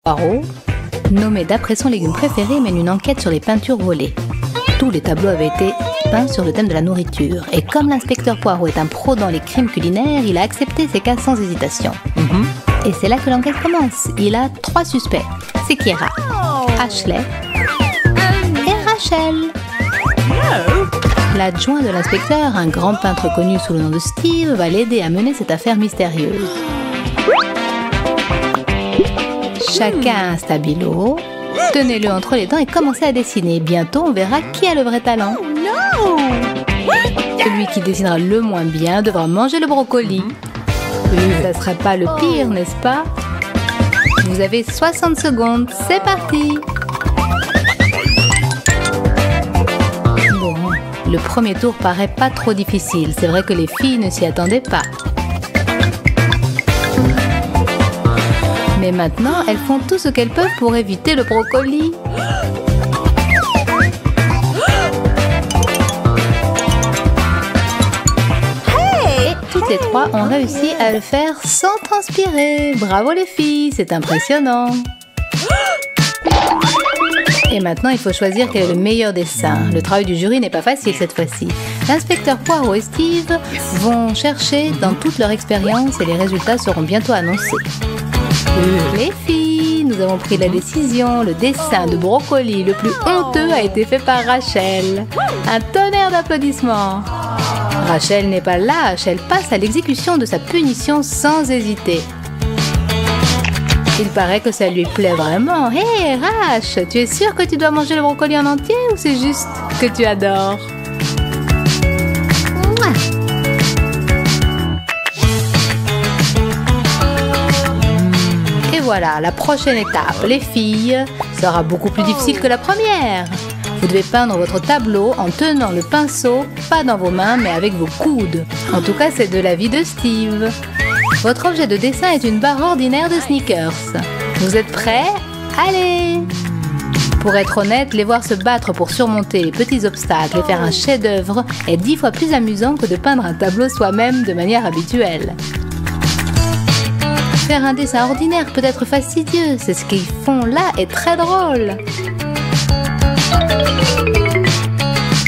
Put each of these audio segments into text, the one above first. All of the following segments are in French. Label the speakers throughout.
Speaker 1: Poirot, nommé d'après son légume préféré, mène une enquête sur les peintures volées. Tous les tableaux avaient été peints sur le thème de la nourriture. Et comme l'inspecteur Poirot est un pro dans les crimes culinaires, il a accepté ces cas sans hésitation. Et c'est là que l'enquête commence. Il a 3 suspects. C'est Kiera, Ashley et Rachel. L'adjoint de l'inspecteur, un grand peintre connu sous le nom de Steve, va l'aider à mener cette affaire mystérieuse. Chacun a un stabilo. Tenez-le entre les dents et commencez à dessiner. Bientôt, on verra qui a le vrai talent. Celui qui dessinera le moins bien devra manger le brocoli. Ça serait pas le pire, n'est-ce pas? Vous avez 60 secondes. C'est parti! Bon, le premier tour paraît pas trop difficile. C'est vrai que les filles ne s'y attendaient pas. Mais maintenant, elles font tout ce qu'elles peuvent pour éviter le brocoli. Et toutes les 3 ont réussi à le faire sans transpirer. Bravo les filles, c'est impressionnant. Et maintenant, il faut choisir quel est le meilleur dessin. Le travail du jury n'est pas facile cette fois-ci. L'inspecteur Poirot et Steve vont chercher dans toute leur expérience et les résultats seront bientôt annoncés. Les filles, nous avons pris la décision. Le dessin de brocoli le plus honteux a été fait par Rachel. Un tonnerre d'applaudissements. Rachel n'est pas lâche, elle passe à l'exécution de sa punition sans hésiter. Il paraît que ça lui plaît vraiment. Hé, Rach, tu es sûre que tu dois manger le brocoli en entier ou c'est juste que tu adores? Et voilà, la prochaine étape, les filles, sera beaucoup plus difficile que la première. Vous devez peindre votre tableau en tenant le pinceau, pas dans vos mains, mais avec vos coudes. En tout cas, c'est de l'avis de Steve. Votre objet de dessin est une barre ordinaire de sneakers. Vous êtes prêts? Allez! Pour être honnête, les voir se battre pour surmonter les petits obstacles et faire un chef-d'œuvre est 10 fois plus amusant que de peindre un tableau soi-même de manière habituelle. Faire un dessin ordinaire peut être fastidieux, c'est ce qu'ils font là est très drôle.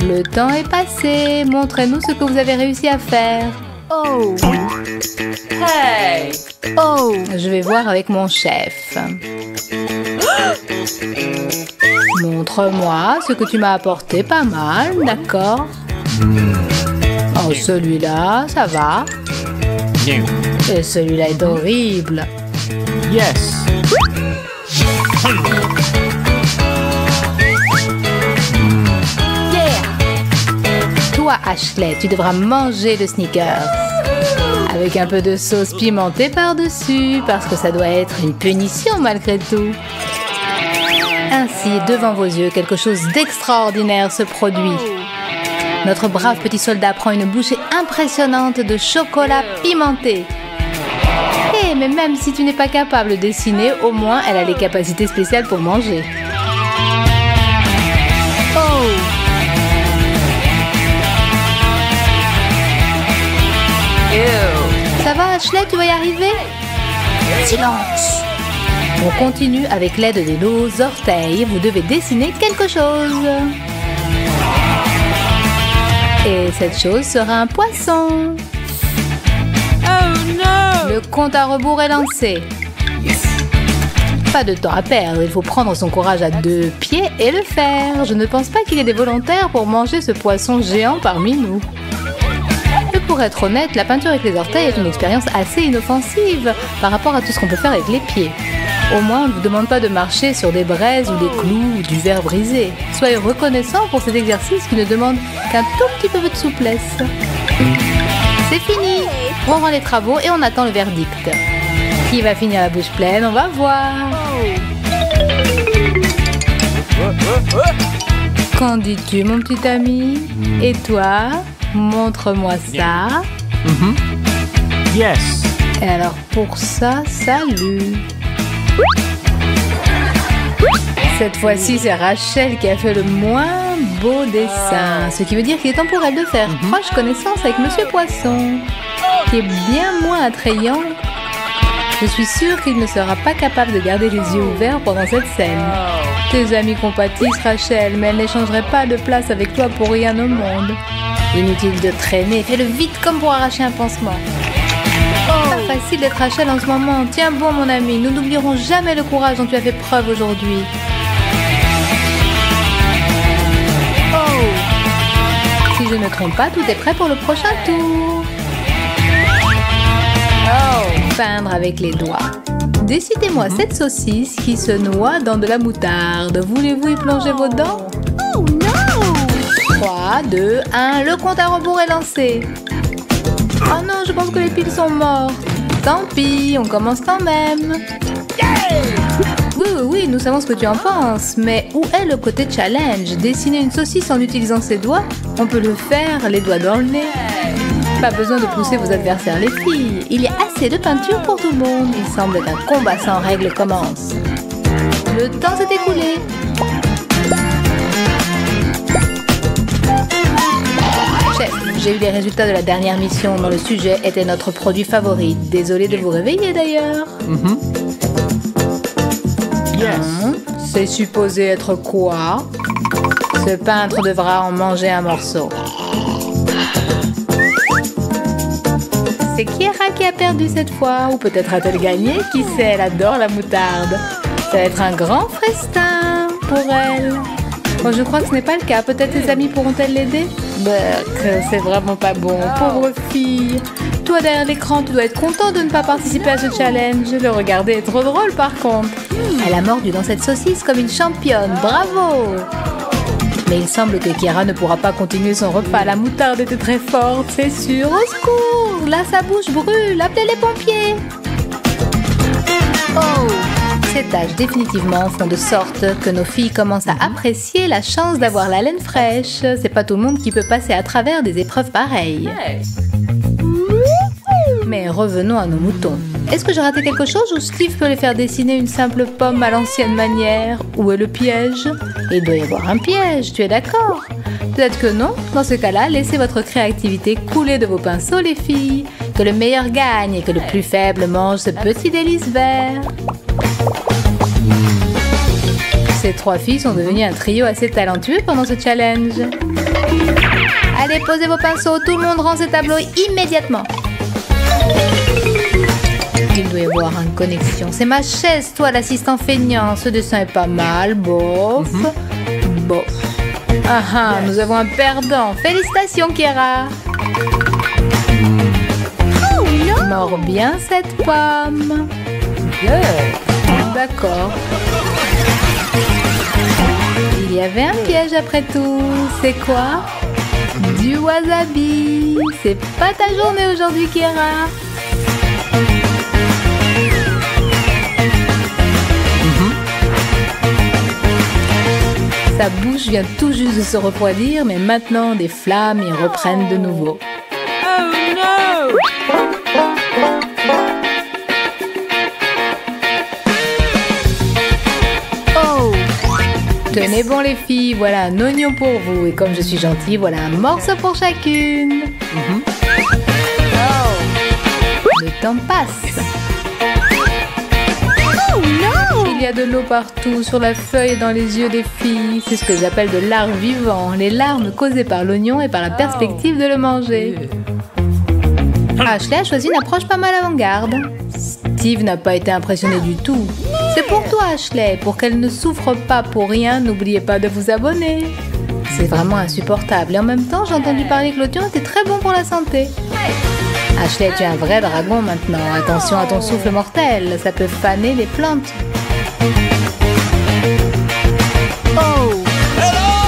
Speaker 1: Le temps est passé, montrez-nous ce que vous avez réussi à faire. Oh! Hey! Oh! Je vais voir avec mon chef. Montre-moi ce que tu m'as apporté, pas mal, d'accord? Oh, celui-là, ça va. Et celui-là est horrible.
Speaker 2: Yes.
Speaker 1: Toi, Ashley, tu devras manger le sneakers. Avec un peu de sauce pimentée par-dessus, parce que ça doit être une punition malgré tout. Ainsi, devant vos yeux, quelque chose d'extraordinaire se produit. Notre brave petit soldat prend une bouchée impressionnante de chocolat pimenté. Eh, mais même si tu n'es pas capable de dessiner, au moins elle a les capacités spéciales pour manger. Oh! Ça va, Ashley, tu vas y arriver? Silence! On continue avec l'aide de nos orteils. Vous devez dessiner quelque chose. Et cette chose sera un poisson.
Speaker 2: Oh no!
Speaker 1: Le compte à rebours est lancé. Pas de temps à perdre, il faut prendre son courage à 2 pieds et le faire. Je ne pense pas qu'il y ait des volontaires pour manger ce poisson géant parmi nous. Et pour être honnête, la peinture avec les orteils est une expérience assez inoffensive par rapport à tout ce qu'on peut faire avec les pieds. Au moins, on ne vous demande pas de marcher sur des braises ou des clous ou du verre brisé. Soyez reconnaissants pour cet exercice qui ne demande qu'un tout petit peu de souplesse. C'est fini! On rend les travaux et on attend le verdict. Qui va finir la bouche pleine? On va voir. Qu'en dis-tu, mon petit ami? Et toi? Montre-moi ça.
Speaker 2: Yes.
Speaker 1: Et alors pour ça, salut. Cette fois-ci, c'est Rachel qui a fait le moins beau dessin. Ce qui veut dire qu'il est temps pour elle de faire proche connaissance avec Monsieur Poisson, qui est bien moins attrayant Je suis sûre qu'il ne sera pas capable de garder les yeux ouverts pendant cette scène. Tes amis compatissent, Rachel, mais elles n'échangeraient pas de place avec toi pour rien au monde. Inutile de traîner, fais-le vite comme pour arracher un pansement. Pas facile d'être Rachel en ce moment. Tiens bon, mon ami, nous n'oublierons jamais le courage dont tu as fait preuve aujourd'hui. Si je ne me trompe pas, tout est prêt pour le prochain tour. Peindre avec les doigts. Décidez-moi cette saucisse qui se noie dans de la moutarde. Voulez-vous y plonger vos dents? Oh non! 3, 2, 1, le compte à rebours est lancé. Oh non, je pense que les piles sont mortes. Tant pis, on commence quand même. Oui, nous savons ce que tu en penses, mais où est le côté challenge? Dessiner une saucisse en utilisant ses doigts? On peut le faire, les doigts dans le nez. Pas besoin de pousser vos adversaires, les filles. Il y a assez de peinture pour tout le monde. Il semble qu'un combat sans règles commence. Le temps s'est écoulé. Chef, j'ai eu les résultats de la dernière mission dont le sujet était notre produit favori. Désolé de vous réveiller d'ailleurs. C'est supposé être quoi? Ce peintre devra en manger un morceau. C'est Kiera qui a perdu cette fois, ou peut-être a-t-elle gagné, qui sait, elle adore la moutarde. Ça va être un grand festin pour elle. Bon, je crois que ce n'est pas le cas, peut-être tes amis pourront-elles l'aider? C'est vraiment pas bon, pauvre fille. Toi derrière l'écran, tu dois être content de ne pas participer à ce challenge. Le regarder est trop drôle par contre. Elle a mordu dans cette saucisse comme une championne, bravo! Mais il semble que Kiera ne pourra pas continuer son repas. La moutarde était très forte, c'est sûr. Au secours! Là, sa bouche brûle. Appelez les pompiers! Ces tâches définitivement font de sorte que nos filles commencent à apprécier la chance d'avoir la laine fraîche. C'est pas tout le monde qui peut passer à travers des épreuves pareilles. Mais revenons à nos moutons. Est-ce que j'ai raté quelque chose ou Steve peut les faire dessiner une simple pomme à l'ancienne manière? Où est le piège? Il doit y avoir un piège, tu es d'accord? Peut-être que non. Dans ce cas-là, laissez votre créativité couler de vos pinceaux, les filles. Que le meilleur gagne et que le plus faible mange ce petit délice vert. Ces trois filles sont devenues un trio assez talentueux pendant ce challenge. Allez, posez vos pinceaux, tout le monde rend ses tableaux immédiatement. Il doit y avoir une connexion. C'est ma chaise, toi, l'assistant feignant. Ce dessin est pas mal, bof. Bof. Nous avons un perdant. Félicitations, Kiera. Mords bien cette pomme. D'accord. Il y avait un piège après tout. C'est quoi? Du wasabi. C'est pas ta journée aujourd'hui, Kiera. Sa bouche vient tout juste de se refroidir, mais maintenant des flammes y reprennent de nouveau.
Speaker 2: Oh no!
Speaker 1: Tenez bon les filles, voilà un oignon pour vous. Et comme je suis gentille, voilà un morceau pour chacune. Le temps passe. Il y a de l'eau partout, sur la feuille et dans les yeux des filles. C'est ce que j'appelle de l'art vivant. Les larmes causées par l'oignon et par la perspective de le manger. Ashley a choisi une approche pas mal avant-garde. Steve n'a pas été impressionné du tout. C'est pour toi, Ashley. Pour qu'elle ne souffre pas pour rien, n'oubliez pas de vous abonner. C'est vraiment insupportable. Et en même temps, j'ai entendu parler que l'oignon était très bon pour la santé. Ashley, tu es un vrai dragon maintenant. Attention à ton souffle mortel. Ça peut faner les plantes.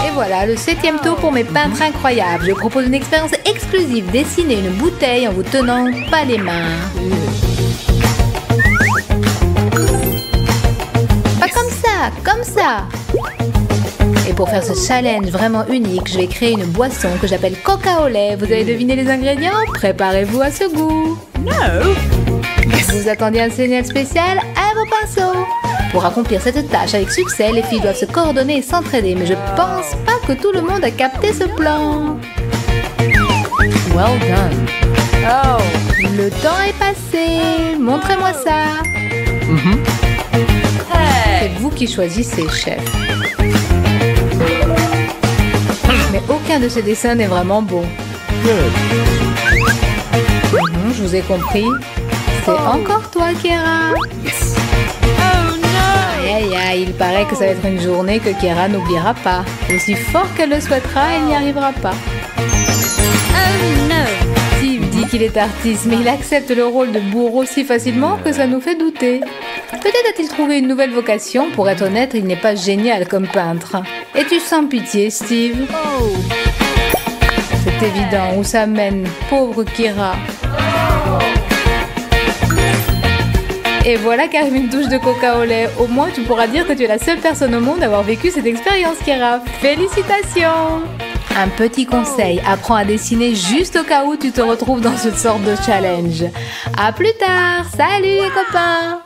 Speaker 1: Et voilà, le 7e tour pour mes peintres incroyables. Je propose une expérience exclusive. Dessiner une bouteille en vous tenant pas les mains. Pas comme ça. Et pour faire ce challenge vraiment unique, je vais créer une boisson que j'appelle Coca au lait. Vous avez deviné les ingrédients? Préparez-vous à ce goût. Vous attendiez un signal spécial? À vos pinceaux. Pour accomplir cette tâche avec succès, les filles doivent se coordonner et s'entraider. Mais je pense pas que tout le monde a capté ce plan. Well done. Le temps est passé. Montrez-moi ça. C'est vous qui choisissez, chef. Mais aucun de ces dessins n'est vraiment bon. Je vous ai compris. C'est encore toi, Kera. Aïe, aïe, aïe, il paraît que ça va être une journée que Kera n'oubliera pas. Aussi fort qu'elle le souhaitera, elle n'y arrivera pas. Steve dit qu'il est artiste, mais il accepte le rôle de bourreau si facilement que ça nous fait douter. Peut-être a-t-il trouvé une nouvelle vocation. Pour être honnête, il n'est pas génial comme peintre. Es-tu sans pitié, Steve? C'est évident où ça mène, pauvre Kera. Et voilà qu'arrive une touche de coca au lait. Au moins, tu pourras dire que tu es la seule personne au monde à avoir vécu cette expérience, Kera. Félicitations! Un petit conseil, apprends à dessiner juste au cas où tu te retrouves dans cette sorte de challenge. À plus tard! Salut les copains!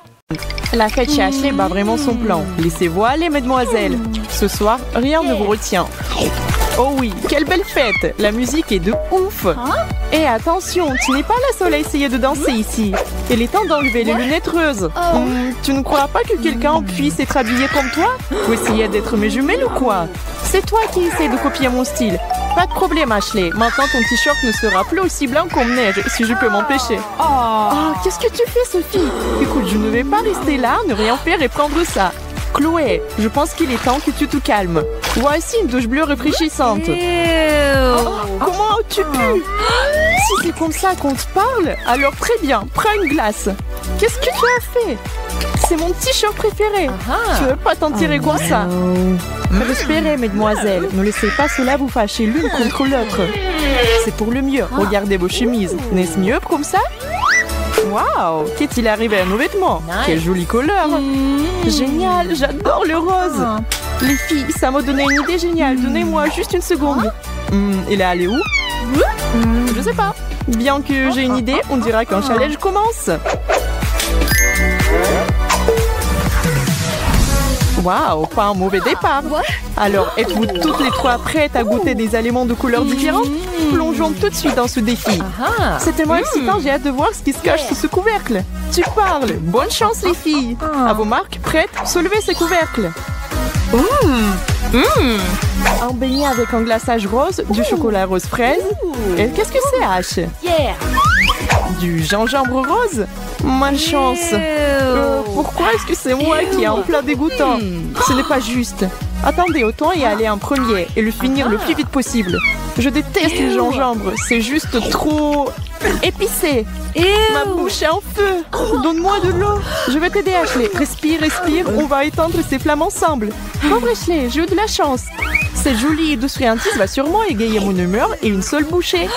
Speaker 3: La fête chez Ashley bat vraiment son plan. Laissez-vous aller, mesdemoiselles. Ce soir, rien ne vous retient. Oh oui, quelle belle fête! La musique est de ouf! Et attention, tu n'es pas la seule à essayer de danser ici. Il est temps d'enlever les lunettes roses. Tu ne crois pas que quelqu'un puisse être habillé comme toi? Vous essayez d'être mes jumelles ou quoi? C'est toi qui essaies de copier mon style. Pas de problème, Ashley. Maintenant, ton t-shirt ne sera plus aussi blanc comme neige, si je peux m'empêcher. Oh, qu'est-ce que tu fais, Sophie? Écoute, je ne vais pas rester là, ne rien faire et prendre ça. Chloé, je pense qu'il est temps que tu te calmes. Voici une douche bleue rafraîchissante. Comment as-tu pu? Si c'est comme ça qu'on te parle, alors très bien, prends une glace. Qu'est-ce que tu as fait? C'est mon t-shirt préféré. Tu ne veux pas t'en tirer comme ça? Respirez, mesdemoiselles. Ne laissez pas cela vous fâcher l'une contre l'autre. C'est pour le mieux. Regardez vos chemises. N'est-ce mieux comme ça? Waouh! Qu'est-il arrivé à nos vêtements? Quelle jolie couleur! Génial! J'adore le rose! Les filles, ça m'a donné une idée géniale. Donnez-moi juste une seconde. Il est allé où? Je sais pas. Bien que j'ai une idée, on dira qu'un challenge commence. Waouh, pas un mauvais départ. Alors, êtes-vous toutes les trois prêtes à goûter des aliments de couleurs différentes? Plongeons tout de suite dans ce défi. C'est tellement excitant, j'ai hâte de voir ce qui se cache sous ce couvercle. Tu parles. Bonne chance, les filles. À vos marques, prêtes? Soulevez ces couvercles. Un beignet avec un glaçage rose, du chocolat rose fraise. Et qu'est-ce que c'est, H? Du gingembre rose? Malchance. Pourquoi est-ce que c'est moi qui ai un plat dégoûtant? Ce n'est pas juste. Attendez, autant y aller en premier et le finir le plus vite possible. Je déteste le gingembre, c'est juste trop épicé. Ma bouche est en feu. Donne-moi de l'eau. Je vais t'aider, Ashley. Respire, respire, on va éteindre ces flammes ensemble. Pauvre Ashley, j'ai eu de la chance. Cette jolie et douce friandise va sûrement égayer mon humeur et une seule bouchée.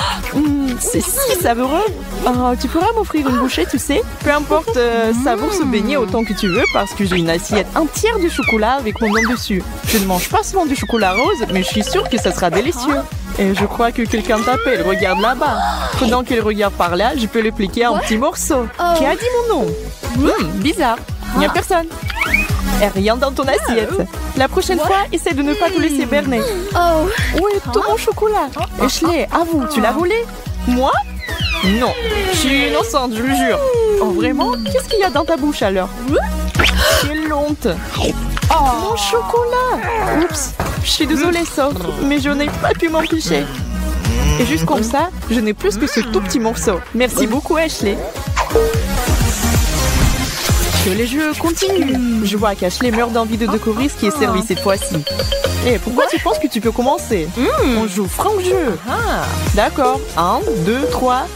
Speaker 3: C'est si savoureux. Oh, tu pourras m'offrir une bouchée, tu sais? Peu importe, savoure ce beignet autant que tu veux parce que j'ai une assiette entière de chocolat avec mon nom dessus. Je ne mange pas souvent du chocolat rose, mais je suis sûre que ça sera délicieux. Et je crois que quelqu'un t'appelle, regarde là-bas. Pendant qu'il regarde par là, je peux lui piquer un petit morceau. Qui a dit mon nom? Bizarre. Il n'y a personne. Et rien dans ton assiette. La prochaine fois, essaie de ne pas te laisser berner. Où est tout mon chocolat? Ashley, avoue, tu l'as volé? Moi? Non, je suis innocente, je le jure. Oh, vraiment? Qu'est-ce qu'il y a dans ta bouche alors? Quelle honte! Mon chocolat! Oups, je suis désolée, Soph, mais je n'ai pas pu m'empêcher. Et juste comme ça, je n'ai plus que ce tout petit morceau. Merci beaucoup, Ashley. Que les jeux continuent. Je vois qu'Ashley meurt d'envie de découvrir ce qui est servi cette fois-ci. Et pourquoi tu penses que tu peux commencer? On joue franc-jeu. D'accord. 1, 2, 3.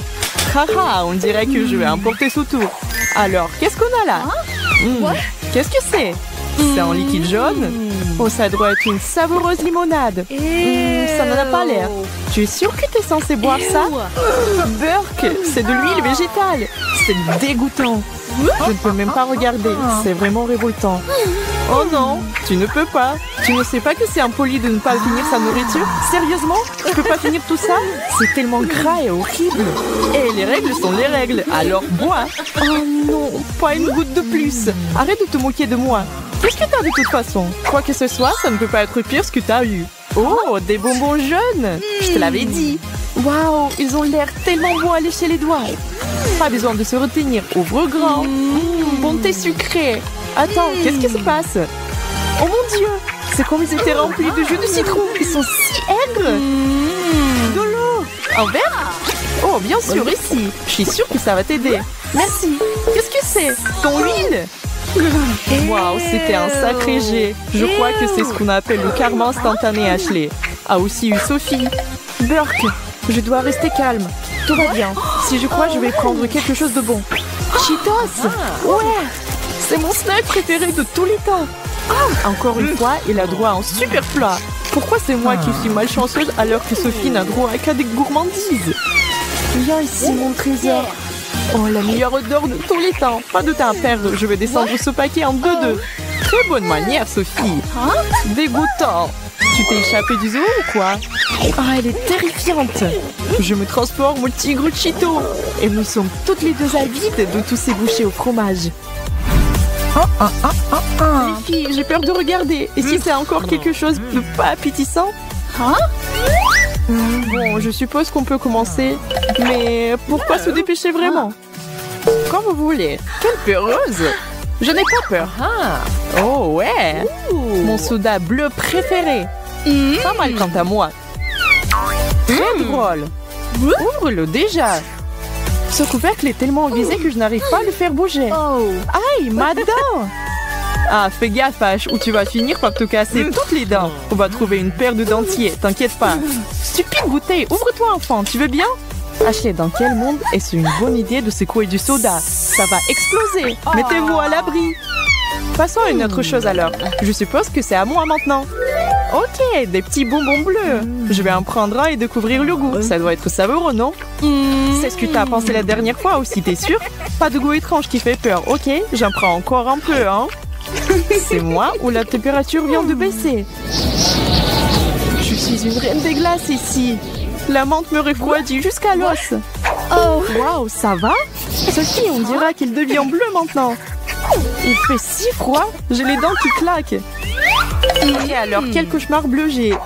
Speaker 3: Haha, on dirait que je vais emporter ce tour. Alors, qu'est-ce qu'on a là? Qu'est-ce que c'est? C'est un liquide jaune? Oh, ça doit être une savoureuse limonade. Ça n'en a pas l'air. Tu es sûr que tu es censé boire ça? Burk, c'est de l'huile végétale. C'est dégoûtant. Je ne peux même pas regarder. C'est vraiment révoltant. Oh non, tu ne peux pas. Tu ne sais pas que c'est impoli de ne pas finir sa nourriture? Sérieusement? Je peux pas finir tout ça? C'est tellement gras et horrible. Et les règles sont les règles, alors bois. Oh non, pas une goutte de plus. Arrête de te moquer de moi. Qu'est-ce que t'as de toute façon? Quoi que ce soit, ça ne peut pas être pire ce que t'as eu. Oh, des bonbons jaunes. Je te l'avais dit. Waouh, ils ont l'air tellement bons à lécher les doigts. Pas besoin de se retenir. Ouvre grand. Bonté sucrée. Attends, qu'est-ce qui se passe? Oh mon Dieu! C'est comme ils étaient remplis de jus de citron. Ils sont si aigres. De l'eau. Un verre? Oh, bien sûr, ici. Je suis sûre que ça va t'aider. Merci. Qu'est-ce que c'est? Ton huile? Waouh, c'était un sacré jet. Je crois que c'est ce qu'on appelle le karma instantané, Ashley. A aussi eu Sophie. Burke, je dois rester calme. Tout va bien. Si je crois, je vais prendre quelque chose de bon. Cheetos! Ouais! C'est mon snack préféré de tous les temps. Encore une fois, il a droit à un super plat. Pourquoi c'est moi qui suis malchanceuse alors que Sophie n'a droit qu'à des gourmandises? Viens ici, mon trésor. Oh, la meilleure odeur de tous les temps. Pas de temps à perdre, je vais descendre ce paquet en 2-2. Très bonne manière, Sophie. Dégoûtant. Tu t'es échappé du zoo ou quoi? Ah, elle est terrifiante. Je me transforme au tigre Cheeto. Et nous sommes toutes les deux avides de tous ces bouchées au fromage. Les filles, j'ai peur de regarder. Et si c'est encore quelque chose de pas appétissant? Bon, je suppose qu'on peut commencer. Mais pourquoi se dépêcher vraiment? Comme vous voulez. Quelle peureuse! Je n'ai pas peur. Oh ouais! Mon soda bleu préféré. Pas mal quant à moi. Très drôle. Ouvre-le déjà. Ce couvercle est tellement aiguisé que je n'arrive pas à le faire bouger. Aïe, ma dent! Ah, fais gaffe, H, ou tu vas finir par te casser toutes les dents. On va trouver une paire de dentiers, t'inquiète pas. Stupide bouteille, ouvre-toi, enfant, tu veux bien? Ashley, dans quel monde est-ce une bonne idée de secouer du soda? Ça va exploser. Mettez-vous à l'abri. Passons à une autre chose alors. Je suppose que c'est à moi maintenant. Ok, des petits bonbons bleus. Je vais en prendre un et découvrir le goût. Ça doit être savoureux, non? C'est ce que t'as pensé la dernière fois aussi, t'es sûr? Pas de goût étrange qui fait peur. Ok, j'en prends encore un peu, hein? C'est moi ou la température vient de baisser? Je suis une reine des glaces ici. La menthe me refroidit jusqu'à l'os. Oh, waouh, ça va? Sophie, on dira qu'il devient bleu maintenant. Il fait si froid, j'ai les dents qui claquent. Et alors, quel cauchemar bleu j'ai.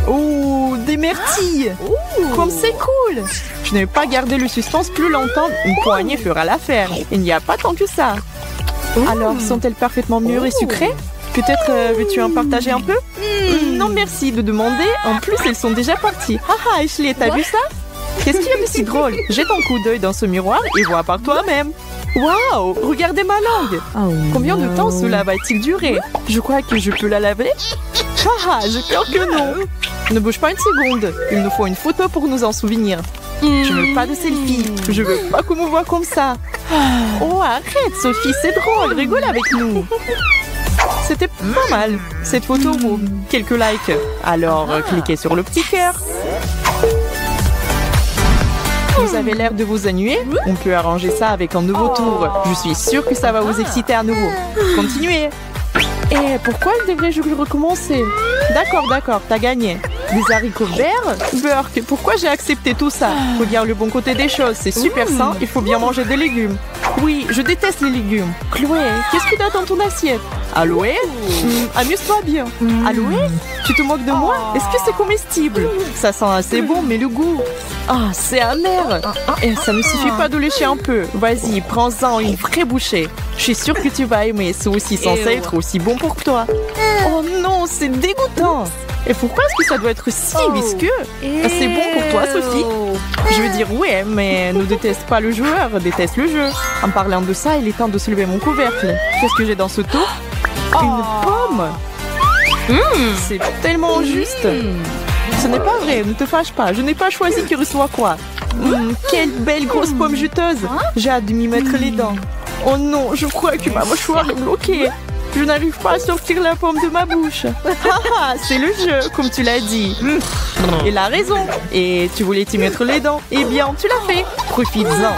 Speaker 3: Oh, des myrtilles. Comme c'est cool. Je n'ai pas gardé le suspense plus longtemps. Une poignée fera l'affaire. Il n'y a pas tant que ça. Alors, sont-elles parfaitement mûres et sucrées? Peut-être veux-tu en partager un peu? Non, merci de demander. En plus, elles sont déjà parties. Haha, Ashley, t'as vu ça? Qu'est-ce qu'il y a de si drôle? Jette un coup d'œil dans ce miroir et vois par toi-même. Waouh, regardez ma langue. Combien de temps cela va-t-il durer? Je crois que je peux la laver. Haha, j'ai peur que non. Ne bouge pas une seconde. Il nous faut une photo pour nous en souvenir. Je veux pas de selfie. Je veux pas qu'on me voit comme ça. Oh, arrête, Sophie, c'est drôle. Rigole avec nous. C'était pas mal. Cette photo vaut quelques likes. Alors, cliquez sur le petit cœur. Vous avez l'air de vous ennuyer? On peut arranger ça avec un nouveau tour. Je suis sûre que ça va vous exciter à nouveau. Continuez. Et pourquoi devrais-je recommencer? D'accord, t'as gagné. Des haricots verts? Burke, pourquoi j'ai accepté tout ça? Regarde le bon côté des choses, c'est super sain, il faut bien manger des légumes. Oui, je déteste les légumes. Chloé, qu'est-ce que t'as dans ton assiette? Aloé? Amuse-toi bien. Aloé? Tu te moques de moi? Est-ce que c'est comestible? Ça sent assez bon, mais le goût... Ah, c'est amer. Et ça ne suffit pas de lécher un peu. Vas-y, prends-en une vraie bouchée. Je suis sûre que tu vas aimer. C'est aussi censé être aussi bon pour toi. Oh non, c'est dégoûtant. Et pourquoi est-ce que ça doit être si visqueux? C'est bon pour toi, Sophie? Je veux dire, ouais, mais ne déteste pas le joueur, déteste le jeu. En parlant de ça, il est temps de soulever mon couvercle. Qu'est-ce que j'ai dans ce pot? Une pomme. C'est tellement juste. Ce n'est pas vrai, ne te fâche pas. Je n'ai pas choisi qui reçoit quoi. Quelle belle grosse pomme juteuse. J'ai hâte de m'y mettre les dents. Oh non, je crois que ma mâchoire est bloquée. Je n'arrive pas à sortir la pomme de ma bouche. Haha, c'est le jeu, comme tu l'as dit. Il a raison. Et tu voulais t'y mettre les dents. Eh bien, tu l'as fait. Profites-en.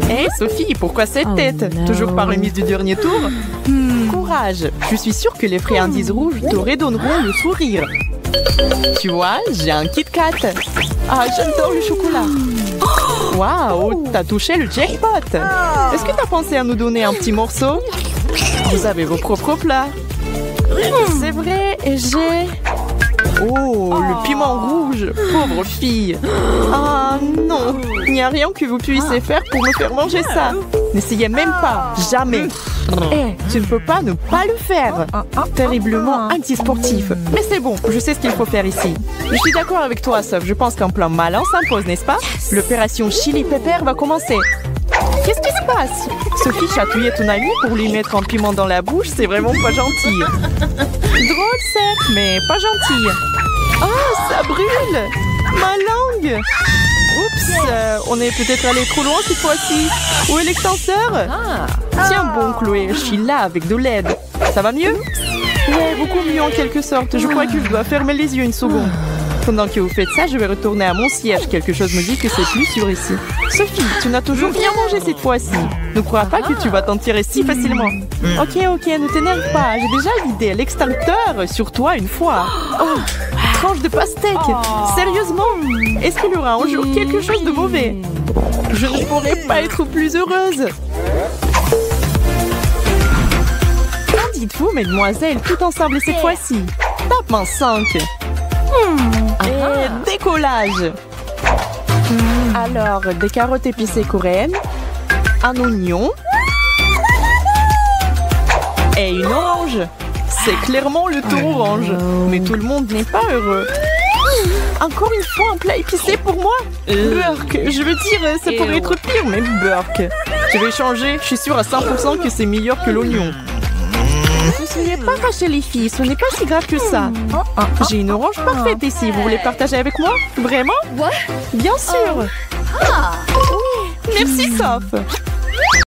Speaker 3: Hé, Sophie, pourquoi cette tête? Toujours pas remise du dernier tour? Courage. Je suis sûre que les friandises rouges te redonneront le sourire. Tu vois, j'ai un Kit Kat. Ah, j'adore le chocolat. Waouh, t'as touché le jackpot. Est-ce que t'as pensé à nous donner un petit morceau? Vous avez vos propres plats. C'est vrai, et j'ai Oh, le piment rouge. Pauvre fille. Ah non, il n'y a rien que vous puissiez faire pour me faire manger ça. N'essayez même pas, jamais. Tu ne peux pas ne pas le faire. Terriblement antisportif. Mais c'est bon, je sais ce qu'il faut faire ici. Je suis d'accord avec toi, Soph. Je pense qu'un plan malin s'impose, n'est-ce pas? L'opération Chili Pepper va commencer. Qu'est-ce qui se passe? Sophie chatouillait ton ami pour lui mettre un piment dans la bouche, c'est vraiment pas gentil. Drôle, certes, mais pas gentil. Oh, ça brûle! Ma langue! Oups, on est peut-être allé trop loin cette fois-ci. Où est l'extenseur? Tiens bon, Chloé, je suis là avec de l'aide. Ça va mieux? Ouais, beaucoup mieux en quelque sorte. Je crois que je dois fermer les yeux une seconde. Pendant que vous faites ça, je vais retourner à mon siège. Quelque chose me dit que c'est plus sûr ici. Sophie, tu n'as toujours rien mangé cette fois-ci. Ne crois pas que tu vas t'en tirer si facilement. Ok, ne t'énerve pas. J'ai déjà vidé l'extincteur sur toi une fois. Oh, tranche de pastèque. Sérieusement? Est-ce qu'il y aura un jour quelque chose de mauvais? Je ne pourrais pas être plus heureuse. Qu'en dites-vous, mesdemoiselles, tout ensemble cette fois-ci? Tape en 5. Et décollage. Alors, des carottes épicées coréennes, un oignon et une orange. C'est clairement le tour orange. Mais tout le monde n'est pas heureux. Encore une fois un plat épicé pour moi? Burk, je veux dire, ça pourrait être pire, mais burk. Je vais changer, je suis sûre à 100% que c'est meilleur que l'oignon. Ne soyez pas fâchées les filles, ce n'est pas si grave que ça. J'ai une orange parfaite ici, vous voulez partager avec moi? Vraiment? Bien sûr. Merci, Soph.